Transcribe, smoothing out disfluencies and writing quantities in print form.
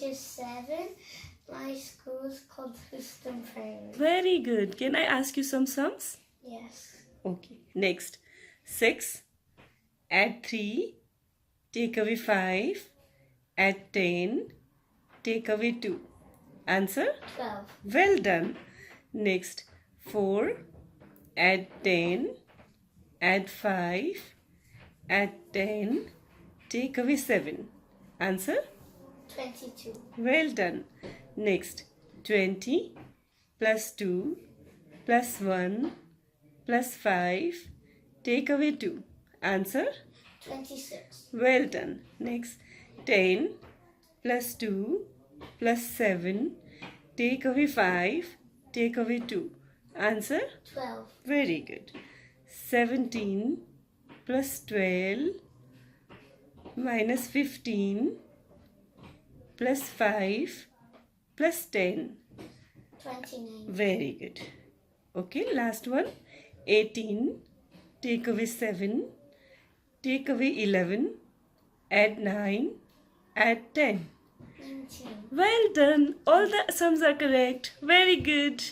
is 7. My school is called Houston Prairie. Very good. Can I ask you some sums? Yes. Okay. Next. 6. Add 3. Take away 5. Add 10. Take away 2. Answer? 12. Well done. Next. 4. Add 10. Add 5. Add 10. Take away 7. Answer? 22. Well done. Next. 20 plus 2 plus 1 plus 5. Take away 2. Answer? 26. Well done. Next. 10 plus 2 plus 7. Take away 5. Take away 2. Answer? 12. Very good. 17 plus 12 minus 15 plus 5 plus 10. 29. Very good. Okay, last one. 18. Take away 7. Take away 11. Add 9. Add 10. 19. Well done. All the sums are correct. Very good.